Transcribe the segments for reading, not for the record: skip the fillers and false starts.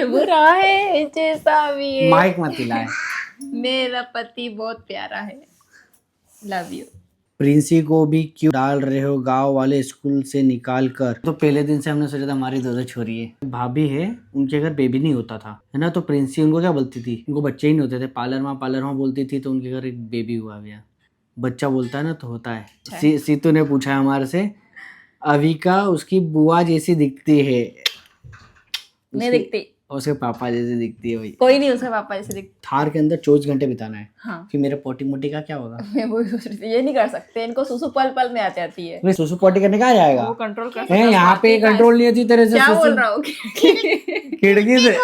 बुरा है जैसा भी है, माइक मत हिलाए। मेरा पति बहुत प्यारा है, लव यू। प्रिंसी को भी क्यों डाल रहे हो गांव वाले स्कूल से निकाल कर? तो पहले दिन से हमने सोचा था हमारी दो छोरी है, भाभी है, उनके घर बेबी नहीं होता था, है ना। तो प्रिंसी उनको क्या बोलती थी, उनको बच्चे ही नहीं होते थे, पार्लर माँ बोलती थी, तो उनके घर एक बेबी हुआ भैया। बच्चा बोलता है ना तो होता है। सीतू ने पूछा हमारे से, अविका उसकी बुआ जैसी दिखती है। नहीं दिखती, उसके पापा जैसी दिखती है भाई। कोई नहीं उसका पापा जैसे दिखता। थार के अंदर 24 घंटे बिताना है। हाँ, फिर मेरे पोटी मोटी का क्या होगा? मैं वही सोच रही थी, ये नहीं कर सकते, इनको सुसु पल पल में आती आती है, भाई सुसु पोटी करने कहाँ जाएगा? वो कंट्रोल कर है यहाँ पे कंट्रोल नहीं होती तेरे से। क्या सुसु बोल रहा हूँ खिड़की से।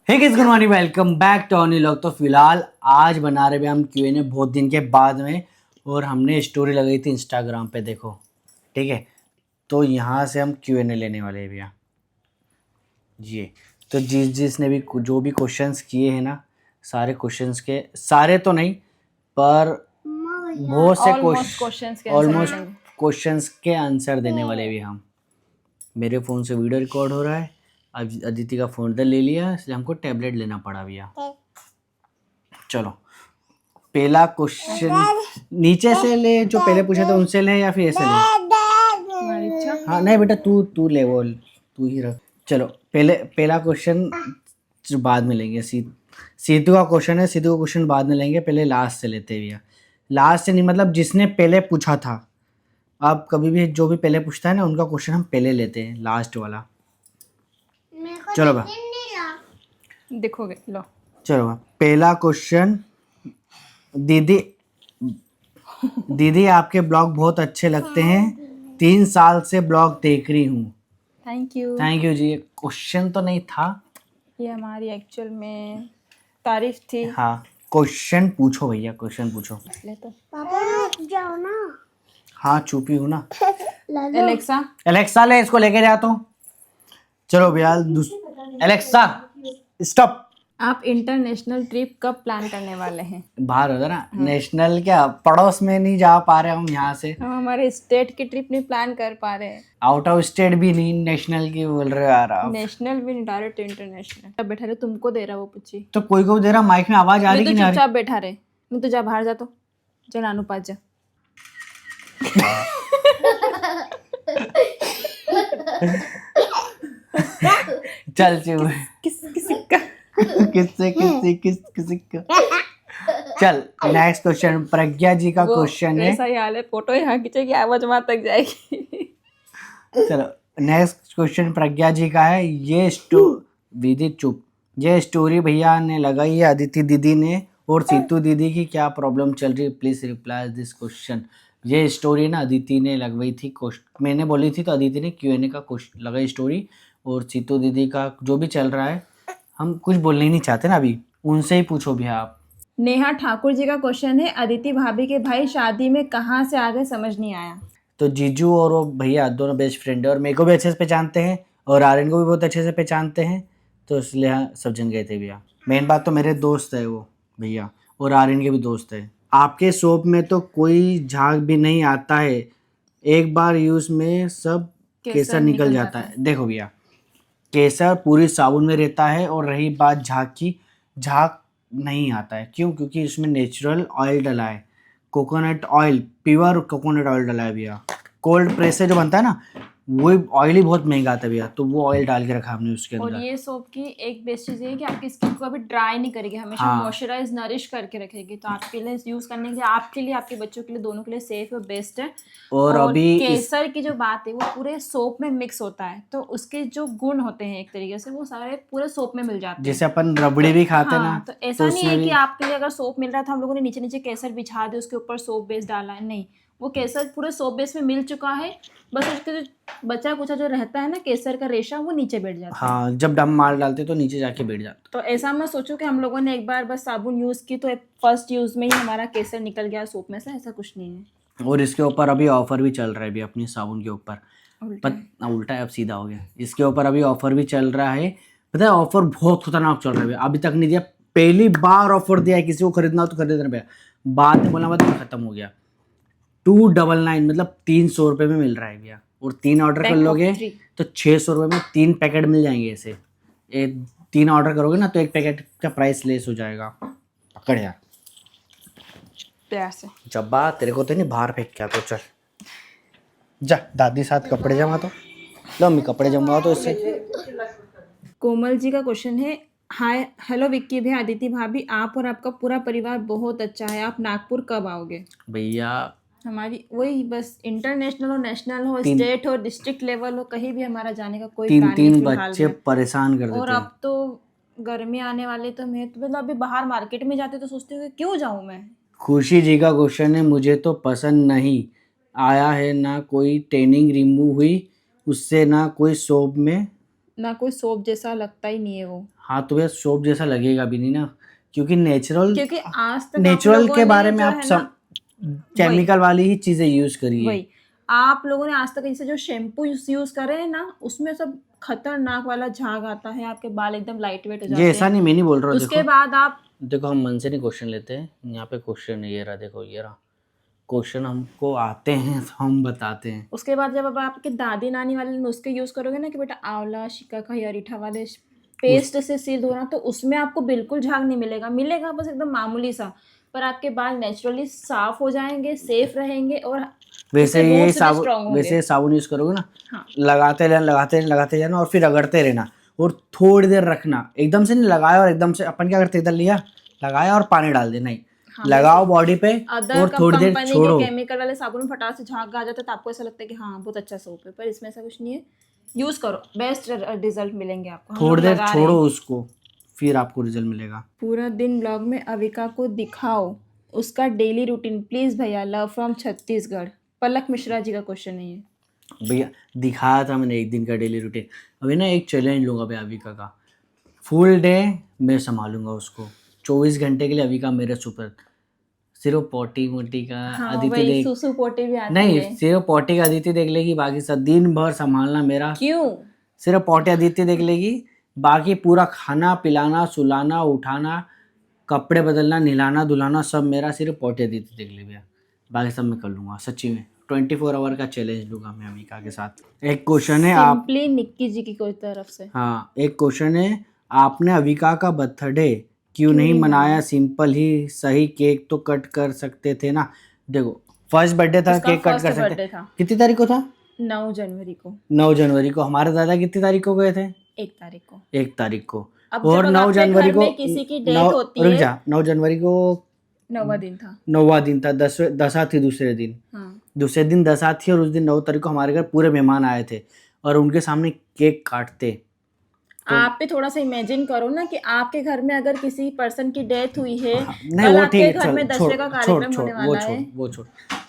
Hey guys, good morning, welcome back to ऑनी लॉग। तो फिलहाल आज बना रहे हम Q&A बहुत दिन के बाद में, और हमने स्टोरी लगाई थी इंस्टाग्राम पे, देखो ठीक है। तो यहाँ से हम Q&A लेने वाले हैं भैया जी। तो जिसने भी जो भी क्वेश्चंस किए हैं ना, सारे क्वेश्चंस के, सारे तो नहीं पर बहुत से ऑलमोस्ट क्वेश्चंस के आंसर देने वाले भी हम। मेरे फ़ोन से वीडियो रिकॉर्ड हो रहा है, अब अदिति का फ़ोन इधर ले लिया, इसलिए हमको टैबलेट लेना पड़ा भैया। चलो पहला क्वेश्चन नीचे से ले, जो पहले पूछे थे उनसे ले या फिर ऐसे ले? हाँ नहीं बेटा, तू ले, वो तू ही रख। चलो पहला क्वेश्चन बाद में लेंगे। सीधू का क्वेश्चन है, सीधू का क्वेश्चन बाद में लेंगे, पहले लास्ट से लेते हैं भैया। लास्ट से नहीं मतलब जिसने पहले पूछा था। आप कभी भी जो भी पहले पूछता है ना, उनका क्वेश्चन हम पहले लेते हैं, लास्ट वाला। चलो बा देखोगे, लो चलो बा पहला क्वेश्चन। दीदी आपके ब्लॉग बहुत अच्छे लगते हैं, 3 साल से ब्लॉग देख रही हूँ। Thank you ji. क्वेश्चन तो नहीं था ये, हमारी एक्चुअल में तारीफ थी। हाँ, क्वेश्चन पूछो भैया, क्वेश्चन पूछो। ले तो पापा रुक जाओ ना। हाँ चुपी हूँ ना। एलेक्सा ले इसको लेके जा तो। चलो भैया एलेक्सा स्टॉप। आप इंटरनेशनल ट्रिप कब प्लान करने वाले हैं? बाहर होता ना, नेशनल क्या, पड़ोस में नहीं जा पा रहे हम यहाँ से। हम हमारे स्टेट की ट्रिप नहीं प्लान कर पा रहे हैं। आउट ऑफ स्टेट भी नहीं, नेशनल की बोल रहे हो यार आप। नेशनल भी नहीं, डायरेक्ट इंटरनेशनल। अब बैठा रहे, तुमको दे रहा वो पूछी तो कोई को दे रहा, माइक में आवाज आ रही कि नहीं आ रही? चुपचाप बैठा रहे, नहीं तो जा बाहर जा, तो चल नानू पास जा। चल चुप। किसी का किससे चल नेक्स्ट क्वेश्चन प्रज्ञा जी का क्वेश्चन है। ऐसा ही हाल है, फोटो यहाँ खींचेगी आवाज वहां तक जाएगी। चलो नेक्स्ट क्वेश्चन प्रज्ञा जी का है। ये स्टोरी भैया ने लगाई है अदिति दीदी ने और सीतू दीदी की, क्या प्रॉब्लम चल रही है, प्लीज रिप्लाई दिस क्वेश्चन। ये स्टोरी ना अदिति ने लगवाई थी, मैंने बोली थी तो अदिति ने Q&A का लगाई स्टोरी। और सीतू दीदी का जो भी चल रहा है, हम कुछ बोलने ही नहीं चाहते ना अभी, उनसे ही पूछो भैया आप। नेहा ठाकुर जी का क्वेश्चन है, अदिति भाभी के भाई शादी में कहाँ से आ गए, समझ नहीं आया। तो जीजू और वो भैया दोनों बेस्ट फ्रेंड है, और मेरे को भी अच्छे से पहचानते हैं और आर्यन को भी बहुत अच्छे से पहचानते हैं, तो इसलिए हाँ सब जन गए थे भैया। मेन बात तो मेरे दोस्त है वो भैया, और आर्यन के भी दोस्त है। आपके सोप में तो कोई झाग भी नहीं आता है, एक बार यूज में सब केसर निकल जाता है। देखो भैया, केसर पूरी साबुन में रहता है, और रही बात झाग की, झाग नहीं आता है। क्यों? क्योंकि इसमें नेचुरल ऑयल डला है, coconut oil, pure coconut oil डला है भैया। कोल्ड प्रेस से जो बनता है ना, वो ऑयल ही बहुत महंगा आता है भैया, तो वो ऑयल डाल के रखा हमने उसके अंदर। और ये सोप की एक बेस्ट चीज है कि आपकी स्किन को अभी ड्राई नहीं करेगी, हमेशा मॉइस्चराइज नरिश करके रखेगी। तो आपके लिए यूज करने के लिए, आपके लिए, आपके बच्चों के लिए, दोनों के लिए सेफ और बेस्ट है। और अभी केसर की जो बात है वो पूरे सोप में मिक्स होता है, तो उसके जो गुण होते हैं एक तरीके से वो सारे पूरे सोप में मिल जाते हैं। जैसे अपन रबड़ी भी खाते हैं ना, तो ऐसा नहीं है कि आपके लिए अगर सोप मिल रहा है तो हम लोगों ने नीचे नीचे केसर बिछा दे, उसके ऊपर सोप बेस डाला है, नहीं, वो केसर पूरे सोप बेस में मिल चुका है। बस उसके जो बचा कुचा जो रहता है ना केसर का रेशा, वो नीचे बैठ जाता है। हाँ, जब डम मार डालते तो नीचे जाके बैठ जाता। तो ऐसा मैं सोचूं कि हम लोगों ने एक बार बस साबुन यूज की तो फर्स्ट यूज में ही हमारा केसर निकल गया सोप में से, ऐसा कुछ नहीं है। और इसके ऊपर अभी ऑफर भी चल रहा है भी, अपनी साबुन के ऊपर उल्टा है, अब सीधा हो गया। इसके ऊपर अभी ऑफर भी चल रहा है, पता है ऑफर बहुत खतरनाक चल रहा है, अभी तक नहीं दिया, पहली बार ऑफर दिया है। किसी को खरीदना हो तो खरीदना भैया, बाद में बोला खत्म हो गया। 299 मतलब 300 रुपये में मिल रहा है भैया, और 3 ऑर्डर कर Pack of लोगे 3. तो 600 रुपये में 3 पैकेट मिल जाएंगे ऐसे। 3 ऑर्डर करोगे ना तो एक पैकेट का प्राइस लेस हो जाएगा। पकड़ यार प्यार से। जब्बा, तेरे को तो नहीं बाहर फेंक क्या, तो चल जा दादी साथ कपड़े जमा, तो लो मम्मी कपड़े जमा तो इससे। कोमल जी का क्वेश्चन है, हाय हेलो विक्की भैया, अदिति भाभी, आप और आपका पूरा परिवार बहुत अच्छा है, आप नागपुर कब आओगे? भैया हमारी वही बस इंटरनेशनल हो, नेशनल हो, 3 स्टेट हो, डिस्ट्रिक्ट लेवल हो, कहीं भी हमारा जाने का कोई 3 प्लान नहीं 3 फिलहाल बच्चे में। परेशान कर और देते हैं। अब तो गर्मी आने वाले, तो मैं तो मतलब अभी बाहर मार्केट में जाते तो सोचती हूँ कि क्यों जाऊँ मैं। खुशी जी का क्वेश्चन है, मुझे तो पसंद नहीं आया है, ना कोई ट्रेनिंग रिमूव हुई उससे, ना कोई सोप में। ना कोई सोप जैसा लगता ही नहीं है वो, हाँ तो भैया सोप जैसा लगेगा भी नहीं ना, क्योंकि नेचुरल क्योंकि आज तक आप नेचुरल लोगों के ने बारे में जो आप है सब ना, केमिकल वाली ही चीजें यूज करिए। वही आप लोगों ने आज तक जैसे जो शैम्पू यूज करे हैं ना, उसमें सब खतरनाक वाला झाग आता है, आपके बाल एकदम लाइट वेट हो ये जाते ऐसा हैं। नहीं, मैं नहीं बोल रहा हूँ। उसके बाद आप देखो हम मन से नहीं क्वेश्चन लेते हैं, यहाँ पे क्वेश्चन ये रहा, देखो ये रहा क्वेश्चन, हमको आते हैं तो हम बताते हैं। उसके बाद जब अब आपके दादी नानी वाले नुस्खे यूज करोगे ना कि बेटा आंवला शिकाकाई अरीठा वाले पेस्ट से सिर धोना, तो उसमें आपको बिल्कुल झाग नहीं मिलेगा, मिलेगा बस एकदम मामूली सा, पर आपके बाल नेचुरली साफ हो जाएंगे, सेफ रहेंगे और वैसे उससे ये रूट से भी स्ट्रांग होंगे। वैसे साबुन यूज करोगे ना, हाँ लगाते रहना और फिर रगड़ते रहना और थोड़ी देर रखना, एकदम से नहीं लगाया और एकदम से अपन क्या करते इधर लिया लगाया और पानी डाल देना, नहीं हाँ, लगाओ बॉडी पे अदर और थोड़ी देर कंपनी छोड़ो। के केमिकल वाले साबुन में फटाक से झाग आ जाता है तो आपको ऐसा लगता है कि हाँ बहुत अच्छा सोप है, पर इसमें ऐसा कुछ नहीं है। यूज करो, बेस्ट रिजल्ट मिलेंगे आपको। हम लोग थोड़ी देर लगा रहे छोड़ो हैं। उसको, फिर आपको रिजल्ट मिलेगा। पूरा दिन ब्लॉग में अविका को दिखाओ उसका डेली रूटीन प्लीज भैया, लव फ्रॉम छत्तीसगढ़। पलक मिश्रा जी का क्वेश्चन है ये। भैया दिखाया था मैंने एक दिन का डेली रूटीन, अभी ना एक चैलेंज लूँगा भैया अविका का, फुल डे मैं संभालूंगा उसको, 24 घंटे के लिए अविका मेरे सुपर, सिर्फ पोटी मोटी का हाँ, अदिति वही देख, सुसु पोटी भी आती नहीं है। सिर्फ पोटी का अदिति देख लेगी, बाकी सब दिन भर संभालना मेरा। क्यों? सिर्फ पोटी अदिति देख लेगी, बाकी पूरा खाना पिलाना सुलाना उठाना कपड़े बदलना नहलाना धुलाना सब मेरा, सिर्फ पोटी अदिति देख ले भैया, बाकी सब मैं कर लूँगा। सच्ची में 24 आवर का चैलेंज लूँगा मैं अविका के साथ। एक क्वेश्चन है आप, सिंपली निक्की जी की कोई तरफ से। हाँ एक क्वेश्चन है, आपने अविका का बर्थडे क्यों नहीं मनाया, सिंपल ही सही केक तो कट कर सकते थे ना। देखो फर्स्ट बर्थडे था, उसका केक कट फर्स्ट कर सकते। बर्थडे था कितनी तारीख को था? 9 जनवरी को। 9 जनवरी को। हमारे दादा कितनी तारीख को गए थे? 1 तारीख को। 1 तारीख को। अब और जब 9 आपके जनवरी घर को में किसी की डेथ होती रुक है, जा, 9 जनवरी को 9वां दिन था। 9वां दिन था, दशा थी दूसरे दिन। हाँ, दूसरे दिन दशा थी और उस दिन 9 तारीख को हमारे घर पूरे मेहमान आए थे और उनके सामने केक काटते। आप भी थोड़ा सा इमेजिन करो ना कि आपके घर में अगर किसी पर्सन की डेथ हुई है, नहीं कल वो आपके ठीक घर है, में छोड़ 10वें का छोड़ कार्यक्रम छोड़ होने वो वाला छोड़ है। वो छोड़।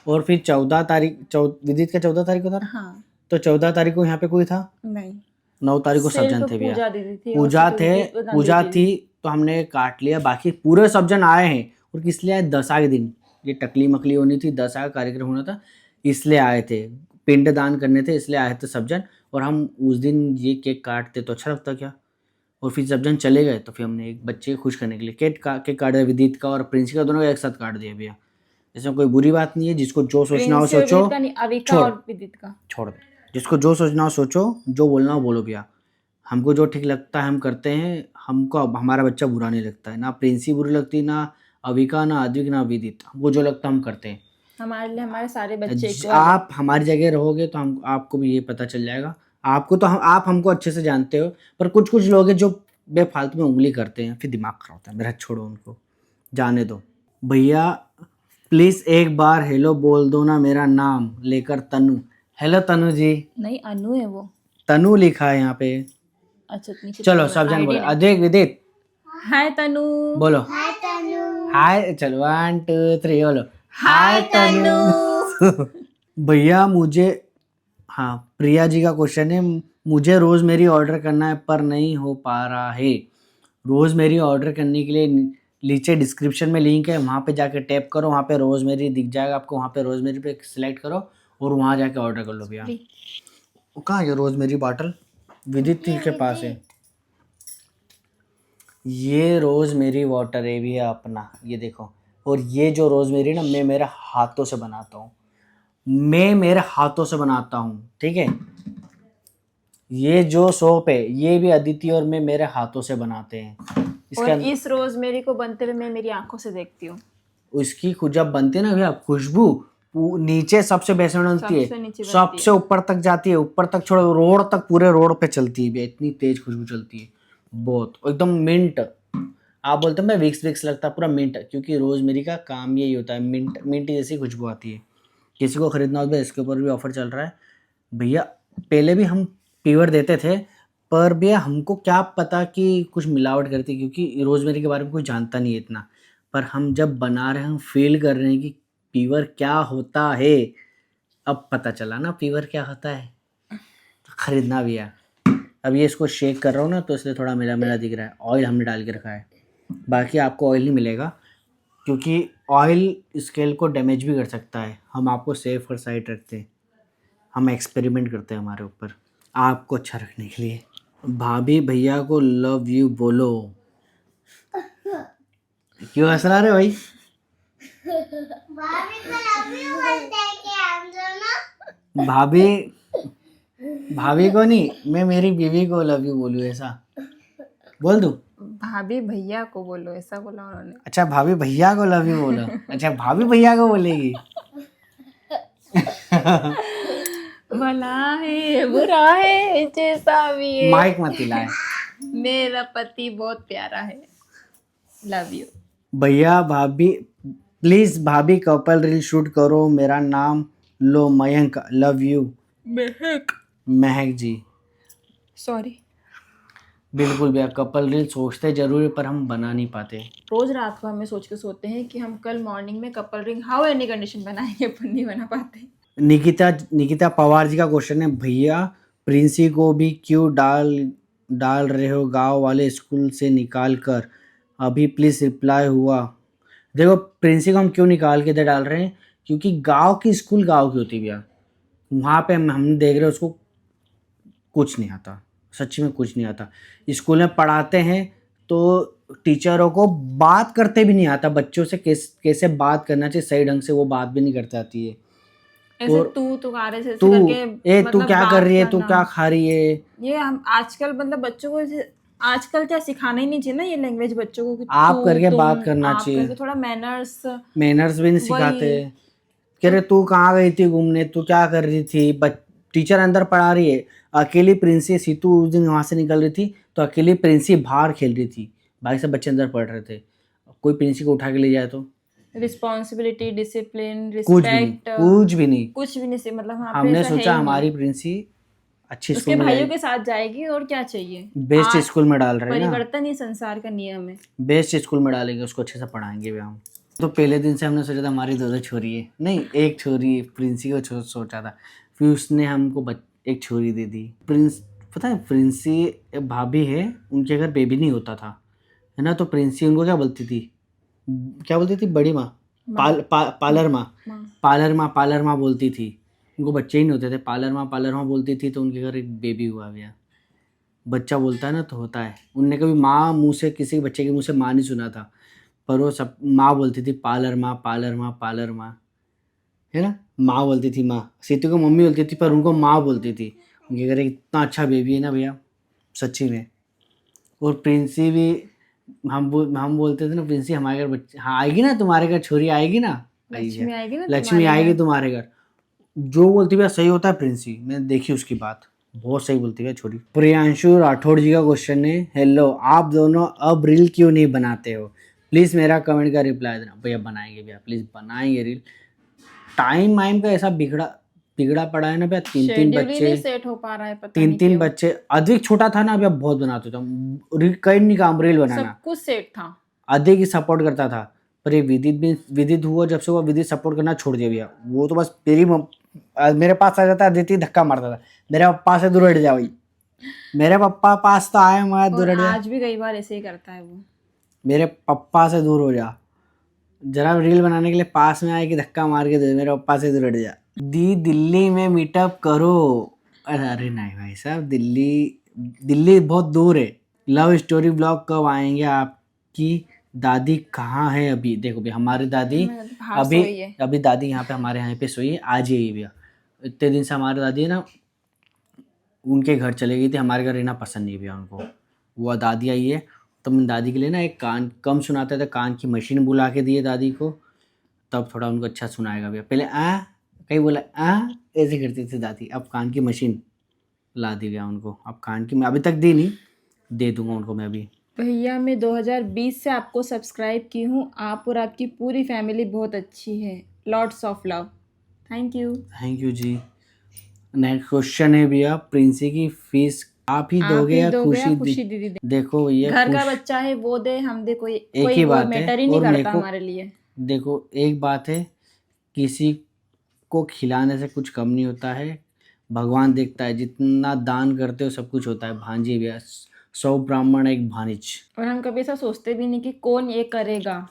और फिर 14 तारीख विदित का 14 तारीख को था ना? हाँ, तो 14 तारीख को यहाँ पे कोई था? नहीं 9 तारीख को सब सिर्फ जन थे भैया, पूजा दीदी थी और पूजा थे, सिक्योरिटी पूजा नंदी जी। थी तो हमने काट लिया, बाकी पूरे सब जन आए हैं। और किस लिए आए? दशा के दिन ये टकली मकली होनी थी, दशा का कार्यक्रम होना था, इसलिए आए थे, पिंड दान करने थे इसलिए आए थे सब जन। और हम उस दिन ये केक काटते तो अच्छा लगता क्या। और फिर जब जन चले गए तो फिर हमने एक बच्चे को खुश करने के लिए केक काट दिया, विदित का और प्रिंस का दोनों का एक साथ काट दिया भैया। इसमें कोई बुरी बात नहीं है, जिसको जो सोचना हो प्रिंस और सोचो, विदित का नहीं, अविका और विदित का छोड़ दे, जिसको जो सोचना हो सोचो, जो बोलना हो बोलो भैया। हमको जो ठीक लगता है हम करते हैं, हमको अब हमारा बच्चा बुरा नहीं लगता है, ना प्रिंसी बुरी लगती, ना अविका, ना अद्विक, ना विदित, हमको जो लगता हम करते हैं। हमारे लिए हमारे सारे बच्चे आप हमारी जगह रहोगे तो हम आपको भी ये पता चल जाएगा। आपको तो आप हमको अच्छे से जानते हो, पर कुछ कुछ लोग हैं जो बेफालतू में उंगली करते हैं, फिर दिमाग खराब होता है मेरा। छोड़ो उनको, जाने दो भैया। प्लीज़ एक बार हेलो बोल दो ना, मेरा नाम लेकर तनु। हेलो तनु जी। नहीं, अनु है वो। तनु लिखा है यहाँ पे। अच्छा नीचे चलो सब जन बोलो, अदिक विदित हाय तनु बोलो, हाय चलो 1 2 3 बोलो, हाय तनु। भैया मुझे, हाँ प्रिया जी का क्वेश्चन है, मुझे रोज़मेरी ऑर्डर करना है पर नहीं हो पा रहा है। रोज़मेरी ऑर्डर करने के लिए नीचे डिस्क्रिप्शन में लिंक है, वहाँ पे जाके टैप करो, वहाँ पे रोज़मेरी दिख जाएगा आपको, वहाँ पे रोज़मेरी पे सिलेक्ट करो और वहाँ जाके ऑर्डर कर लो भैया। कहाँ है रोज़मेरी बॉटल? विदित के पास है ये रोज़मेरी वाटर है भैया अपना, ये देखो। और ये जो रोज़मेरी ना मैं मेरे हाथों से बनाता हूँ, मैं मेरे हाथों से बनाता हूँ, ठीक है। ये जो सोप है ये भी अदिति और मैं मेरे हाथों से बनाते हैं। इसके और अंदर इस रोजमेरी को बनते हुए मैं मेरी आंखों से देखती हूँ। उसकी जब बनती है ना भैया खुशबू, वो नीचे सबसे बेस्ट बनती है, सबसे नीचे बनती सबसे है। ऊपर तक जाती है, ऊपर तक छोड़ो रोड तक, पूरे रोड पे चलती है भैया, इतनी तेज खुशबू चलती है, बहुत एकदम मिंट। आप बोलते हैं मैं विक्स विक्स लगता है, पूरा मिंट, क्योंकि रोजमेरी का काम यही होता है, मिंट मिंट जैसी खुशबू आती है। किसी को खरीदना हो तो इसके ऊपर भी ऑफर चल रहा है भैया। पहले भी हम प्योर देते थे, पर भैया हमको क्या पता कि कुछ मिलावट करती, क्योंकि रोजमेरी के बारे में कोई जानता नहीं है इतना। पर हम जब बना रहे हैं, हम फील कर रहे हैं कि प्योर क्या होता है। अब पता चला ना प्योर क्या होता है, तो खरीदना भी है। अब ये इसको शेक कर रहा हूँ ना, तो इसलिए थोड़ा मेरा मेरा दिख रहा है। ऑयल हमने डाल के रखा है, बाकी आपको ऑयल नहीं मिलेगा, क्योंकि ऑयल स्केल को डैमेज भी कर सकता है। हम आपको सेफ और साइड रखते हैं, हम एक्सपेरिमेंट करते हैं हमारे ऊपर, आपको अच्छा रखने के लिए। भाभी भैया को लव यू बोलो। क्यों हंस रहा रे भाई? भाभी को लव यू बोलते हैं क्या हम दोनों? भाभी भाभी को नहीं, मैं मेरी बीवी को लव यू बोलूँ, ऐसा बोल दूँ? भाभी भैया को बोलो, ऐसा बोला उन्होंने। अच्छा भाभी भैया को लव यू बोलो, अच्छा भाभी भैया को बोलेगी। भला है बुरा है जैसा भी है, माइक मत हिलाए। मेरा पति बहुत प्यारा है, लव यू। भैया भाभी प्लीज, भाभी कपल रील शूट करो, मेरा नाम लो Mayank, love you Mahak ji. Sorry. बिल्कुल भैया, कपल रील सोचते जरूर है, पर हम बना नहीं पाते। रोज रात को हमें सोच के सोते हैं कि हम कल मॉर्निंग में couple ring how any condition बनाएंगे, पर नहीं बना पाते। निकिता पवार जी का क्वेश्चन है, भैया प्रिंसी को भी क्यों डाल रहे हो गांव वाले स्कूल से निकाल कर? अभी प्लीज रिप्लाई हुआ। देखो प्रिंसी को हम क्यों निकाल के इधर डाल रहे हैं, क्योंकि गांव की स्कूल गांव की होती है भैया। वहाँ पे हम देख रहे हैं उसको कुछ नहीं आता, सच्ची में कुछ नहीं आता। स्कूल में पढ़ाते हैं तो टीचरों को बात करते भी नहीं आता, बच्चों से कैसे बात करना चाहिए सही ढंग से, वो बात भी नहीं करते आती है। ऐसे और तू तुम्हारे से तू करके तू मतलब क्या कर बात रही है, तू करना। क्या खा रही है, ये हम आजकल मतलब बच्चों को आजकल क्या सिखाना ही नहीं चाहिए ना ये लैंग्वेज बच्चों को, कि आप तू करके तुम बात करना आप चाहिए। करके, थोड़ा मैनर्स। मैनर्स भी नहीं सिखाते। कह रहे तू कहाँ गई थी घूमने, तू क्या कर रही थी, टीचर अंदर पढ़ा रही है, अकेली प्रिंसी सीतू उस दिन वहाँ से निकल रही थी, तो अकेली प्रिंसी बाहर खेल रही थी, बाकी सब बच्चे अंदर पढ़ रहे थे। कोई प्रिंसी को उठा के ले जाए तो रिस्पॉन्सिबिलिटी, डिसिप्लिन, कुछ भी नहीं, रिस्पेक्ट, कुछ भी नहीं। कुछ भी नहीं, मतलब वहाँ पे हमने ऐसा है सोचा ही हमारी नहीं। प्रिंसी अच्छी उसके स्कूल में भाइयों जाएगी, के साथ जाएगी और क्या चाहिए। बेस्ट आज स्कूल में डाल रहे हैं ना, परिवर्तन ही संसार का नियम है। बेस्ट स्कूल में डालेंगे, उसको अच्छे से पढ़ाएंगे भी हम। तो पहले दिन से हमने सोचा था हमारी दो छोरी है, नहीं एक छोरी है, प्रिंसी को सोचा था, फिर उसने हमको एक छोरी दे दी। पता है प्रिंसी भाभी है, उनके घर बेबी नहीं होता था, है ना, तो प्रिंसी उनको क्या बोलती थी बड़ी माँ, पार्लर माँ बोलती थी। उनको बच्चे ही नहीं होते थे, पार्लर माँ बोलती थी, तो उनके घर एक बेबी हुआ भैया। बच्चा बोलता है ना तो होता है। उनने कभी माँ मुंह से, किसी बच्चे के मुंह से माँ नहीं सुना था, पर वो सब माँ बोलती थी, पार्लर माँ, है ना, माँ बोलती थी। माँ सीतू को मम्मी बोलती थी, पर उनको माँ बोलती थी। उनके घर इतना अच्छा बेबी है ना भैया, सच्ची में। और प्रिंसी भी, हम बोलते थे ना, प्रिंसी हमारे घर बच्चे, हाँ आएगी ना तुम्हारे घर, छोरी आएगी ना, लक्ष्मी आएगी ना लक्ष्मी तुम्हारे आएगी घर। तुम्हारे घर। जो बोलती भैया सही होता है प्रिंसी, मैंने देखी उसकी बात, बहुत सही बोलती है छोरी। प्रियांशु राठौड़ जी का क्वेश्चन है, हेलो आप दोनों अब रील क्यों नहीं बनाते हो? प्लीज़ मेरा कमेंट का रिप्लाई देना। भैया बनाएंगे भैया, प्लीज़ बनाएंगे रील। टाइम वाइम का ऐसा बिगड़ा पड़ा है ना भैया, तीन शेड्यूल ही बच्चे, नहीं सेट हो पा रहा है, पता नहीं तीन क्यों। बच्चे। अधिक छोटा था ना भैया, बहुत बनाते था, कई नहीं काम रील बनाना, सब कुछ सेट था। अधिक ही सपोर्ट करता था। पर ये विदित हुआ, जब से वो विदित सपोर्ट करना छोड़ दिया भैया, वो तो बस मेरे पास आ जाता, अदिति धक्का मारता था, मेरे पप्पा से दूर हट जा भाई, मेरे पप्पा पास तो आए, मैं दूर और हट जा, आज भी कई बार ऐसे ही करता है वो। मेरे पप्पा से दूर हो जा, जरा रील बनाने के लिए पास में आए कि धक्का मार के दे, मेरे पप्पा से दूर हट जा। दी दिल्ली में मीटअप करो। अरे नहीं भाई साहब, दिल्ली बहुत दूर है। लव स्टोरी ब्लॉग कब आएंगे आपकी दादी कहाँ है अभी? देखो भैया हमारी दादी बाहर अभी सोई है। अभी दादी यहाँ पे हमारे यहाँ पे सोई है, आज ही आई भैया। इतने दिन से हमारी दादी है ना उनके घर चले गई थी, हमारे घर रहना पसंद नहीं भैया उनको। वो दादी आई है तो मैंने दादी के लिए ना एक कान कम सुनाते थे, कान की मशीन बुला के दी है दादी को, तब थोड़ा उनको अच्छा सुनाएगा भैया। पहले कहीं बोला ऐसे करती थी दादी, अब कान की मशीन ला दी भैया उनको। अब कान की मैं अभी तक दी नहीं, दे दूंगा उनको मैं अभी। भैया मैं 2020 से आपको सब्सक्राइब की हूँ। आप और आपकी पूरी फैमिली बहुत अच्छी है। Lots of love. Thank you. Thank you ji. Next question है भैया, प्रिंसी की फीस आप ही दोगे या खुशी खुशी दीदी दे। देखो भैया घर का खुश बच्चा है वो दे, हम दे, कोई एक कोई ही वो बात है। मैटर ही नहीं और मेरे करता को हमारे लिए। देखो एक बात है, किसी को खिलाने से कुछ कम नहीं होता है, भगवान देखता है, जितना दान करते हो सब कुछ होता है। भांजी भैया 100 ब्राह्मण एक भानिज। और हम कभी ऐसा सोचते भी नहीं कि कौन ये करेगा।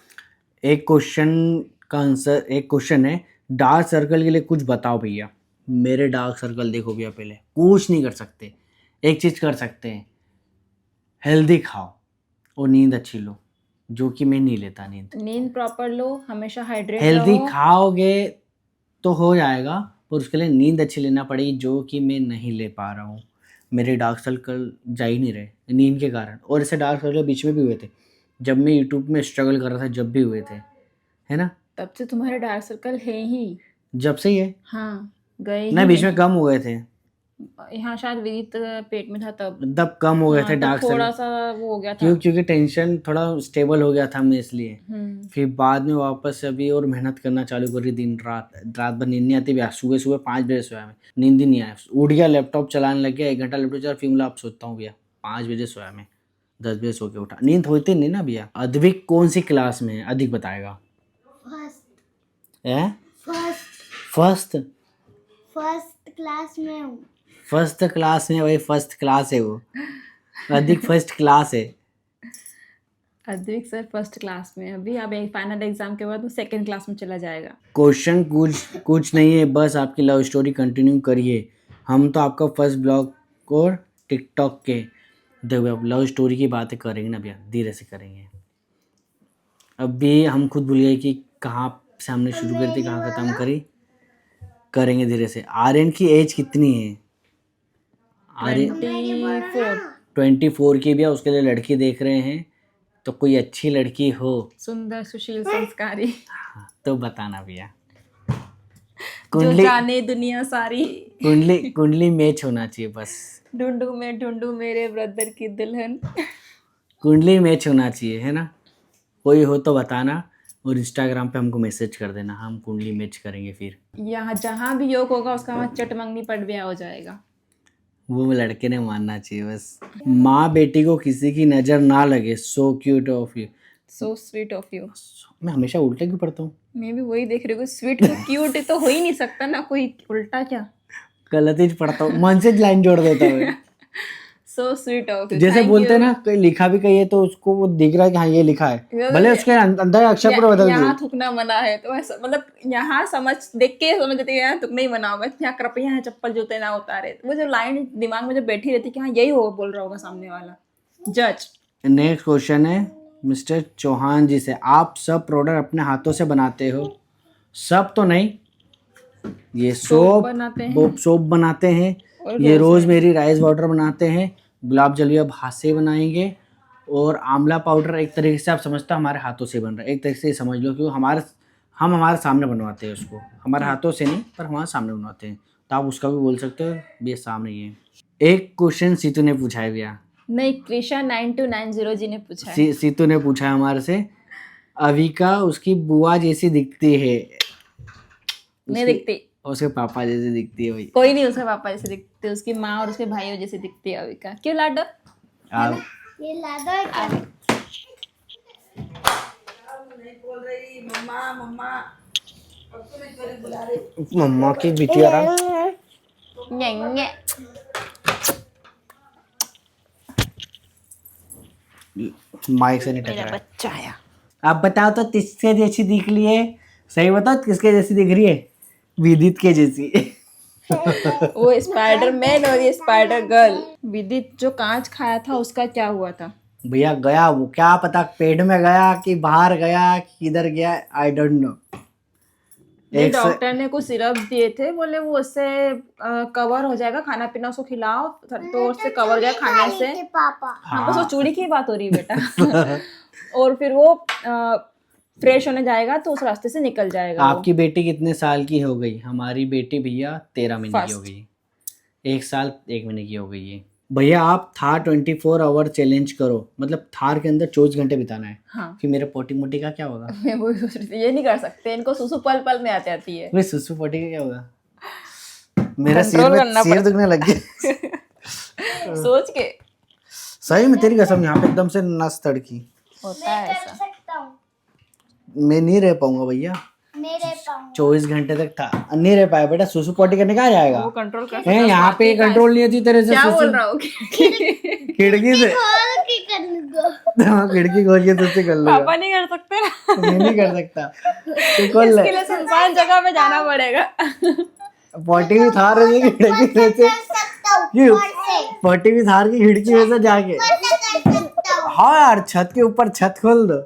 एक क्वेश्चन का आंसर, एक क्वेश्चन है डार्क सर्कल के लिए कुछ बताओ भैया। मेरे डार्क सर्कल देखो भैया, पहले कुछ नहीं कर सकते, एक चीज कर सकते हैं, हेल्दी खाओ और नींद अच्छी लो, जो कि मैं नहीं लेता नींद। नींद प्रॉपर लो, हमेशा हाइड्रेट हेल्दी रहो। खाओगे तो हो जाएगा, पर उसके लिए नींद अच्छी लेना पड़ेगी, जो कि मैं नहीं ले पा रहा हूँ। मेरे डार्क सर्कल जा ही नहीं रहे नींद के कारण। और ऐसे डार्क सर्कल बीच में भी हुए थे जब मैं यूट्यूब में स्ट्रगल कर रहा था, जब भी हुए थे, है ना। तब से तुम्हारे डार्क सर्कल है ही। जब से ही है हाँ, गए ना, ही बीच में नहीं। कम हो गए थे, यहाँ शायद विदित पेट में था तब। तब कम हो गए थे हाँ, तब डार्क थोड़ा सर्कल। सा वो हो गया था। क्योंकि टेंशन थोड़ा स्टेबल हो गया था मैं, इसलिए। हम्म। फिर बाद में वापस से अभी और मेहनत करना चालू करी, दिन रात, रात भर नींद नहीं आती भैया। सुबह सुबह 5 बजे सोया मैं, नींद ही नहीं आया, उठ गया लैपटॉप चलाने लग गया, 1 घंटा लैपटॉप चला, फिर मैं अब सोता हूँ भैया। 5 बजे सोया मैं, 10 बजे सो के उठा, नींद होती नहीं ना भैया। अद्विक कौन सी क्लास में है, अधिक बताएगा। फर्स्ट फर्स्ट क्लास में हूँ। फर्स्ट क्लास में, वही फर्स्ट क्लास है वो, अधिक फर्स्ट क्लास है। अद्विक सर फर्स्ट क्लास में। अभी अब एक फाइनल एग्जाम के बाद वो सेकंड क्लास में चला जाएगा। क्वेश्चन कुछ नहीं है, बस आपकी लव स्टोरी कंटिन्यू करिए। हम तो आपका फर्स्ट ब्लॉग और टिकटॉक के, देखो अब लव स्टोरी की बातें करेंगे ना भैया, धीरे से करेंगे। अभी हम खुद भूल गए कि कहाँ से हमने शुरू करी थी, कहाँ ख़त्म करी, करेंगे धीरे से। आर्यन की एज कितनी है? आर्यन 24 की भैया, उसके लिए लड़की देख रहे हैं, तो कोई अच्छी लड़की हो सुंदर, सुशील, संस्कारी, तो बताना भैया। जो जाने दुनिया सारी। कुंडली मैच होना चाहिए बस। ढूंढू मेरे ब्रदर की दुल्हन। कुंडली मैच होना चाहिए, है ना। कोई हो तो बताना, और इंस्टाग्राम पे हमको मैसेज कर देना, हम कुंडली मैच करेंगे। फिर यहाँ जहाँ भी योग होगा उसका वहाँ चटमंगनी पट ब्याह हो जाएगा। वो लड़के ने मानना चाहिए बस। माँ बेटी को किसी की नज़र ना लगे, so cute of you. So sweet of you. मैं हमेशा उल्टा क्यों पढ़ता हूँ? मैं भी वही देख रही हूँ, स्वीट को क्यूट तो हो ही नहीं सकता ना, कोई उल्टा क्या। गलत ही पढ़ता हूँ, मन से लाइन जोड़ देता हूँ। So sweet of you. जैसे बोलते हैं ना, कोई लिखा भी कहीं है तो उसको वो दिख रहा है कि हाँ ये लिखा है, भले उसके अंदर अक्षर पूरा बदल यहाँ दिए। थूकना मना है तो ऐसा, मतलब यहाँ समझ देख के समझ जाते हैं यहाँ थूकना ही मना होगा, यहाँ कृपया यहाँ चप्पल जूते ना उतारे। वो जो लाइन दिमाग में जो बैठी रहती है कि हाँ यही होगा, बोल रहा होगा सामने वाला जज। नेक्स्ट क्वेश्चन है मिस्टर चौहान जी से, आप सब प्रोडक्ट अपने हाथों से बनाते हो? सब तो नहीं, ये सोप बनाते हैं, ये रोजमेरी राइस वाटर बनाते हैं, गुलाब जल भी अब हाथ से बनाएंगे, और आंवला पाउडर एक तरीके से आप समझते हो हमारे हाथों से बन रहा है, एक तरीके से समझ लो, क्योंकि हम हमारे सामने बनवाते हैं उसको, हमारे हाथों से नहीं पर हमारे सामने बनवाते हैं, तो आप उसका भी बोल सकते हो भैया सामने ही है। एक क्वेश्चन सीतू ने पूछा है भैया, नहीं कृषा 9290 जी ने पूछा है। सीतू ने पूछा है हमारे से, अविका उसकी बुआ जैसी दिखती है? नहीं दिखती, उसके पापा जैसे दिखती है भाई। कोई नहीं उसके पापा जैसे दिखते, उसकी माँ और उसके भाइयों जैसे दिखती है अविका। क्यों लाडो? ये ला दो क्या? मम्मा की बिटिया माइक से नहीं टकरा। बच्चा आया। आप बताओ तो किसके जैसी दिख रही है? सही बताओ किसके जैसी दिख रही है? विदित के जैसी। वो स्पाइडरमैन और ये स्पाइडर गर्ल। विदित जो कांच खाया था उसका क्या हुआ था? भैया गया, वो क्या पता पेट में गया कि बाहर गया कि किधर गया, आई डोंट नो। एक डॉक्टर ने कुछ सिरप दिए थे, बोले वो उससे कवर हो जाएगा, खाना पीना उसको खिलाओ तो उससे कवर हो जाएगा खाने से। पापा हाँ बस वो चूड़ी की बात हो रही है बेटा। और फिर वो फ्रेश होने जाएगा तो उस रास्ते से निकल जाएगा। आपकी बेटी कितने साल की हो गई? हमारी बेटी भैया 13 महीने की हो गई, 1 साल 1 महीने की हो गई है। भैया आप थार 24 आवर चैलेंज करो, मतलब थार के अंदर 24 घंटे बिताना है। हाँ फिर मेरे पोटी मोटी का क्या होगा? मैं वही सोच रही थी, ये नहीं कर सकते, इनको सुसु पल पल में आती आती है। भाई सुसु पोटी का क्या होगा? मेरा Control करना सिर दुखने लग गया। सोच के सही में तेरी कसम, यहाँ पे एकदम से नस तड़की। होता है ऐसा। सकता हूँ मैं नहीं रह पाऊंगा भैया, मेरे पाँव 24 घंटे तक था नहीं रह पाया बेटा। सुसु पोटी करने कहाँ जाएगा? वो कंट्रोल कर है यहाँ पे कंट्रोल नहीं होती तेरे से। क्या सुसु बोल रहा हूँ? खिड़की से खोल के कर दो। हाँ, खिड़की खोल के तुझसे कर लेगा। पापा नहीं कर सकते ना, मैं नहीं कर सकता, तू खोल इसके ले। लिए सुनसान जगह में जाना पड़ेगा। पोटी भी थार रही है खिड़की में से, सकता हूँ क्यों? ऊपर से पोटी भी थार की खिड़की में से जाके। कर सकता हूँ। हाँ यार, छत के ऊपर छत खोल दो।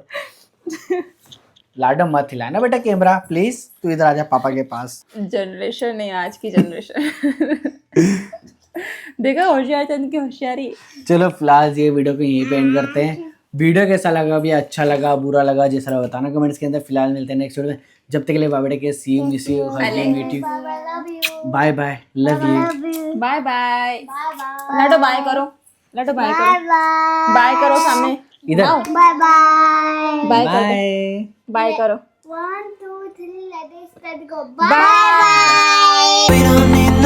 लाडो मत हिलाना बेटा कैमरा प्लीज, तू इधर आजा पापा के पास। जनरेशन है आज की जनरेशन। देखा होशियारचंद की होशियारी। चलो फिलहाल ये वीडियो को यहीं पे एंड करते हैं। वीडियो कैसा लगा भैया, अच्छा लगा बुरा लगा जैसा लगा बताना कमेंट्स के अंदर। फिलहाल मिलते हैं नेक्स्ट वीडियो में, जब तक के लिए बाय के see you miss you hug you meet you bye bye love you bye bye. Bye bye लड्डू बाय करो, लड्डू बाय करो, बाय बाय करो सामने, इधर बाय बाय बाय करो, बाय बाय करो। 1 2 3 let's go bye bye. We don't need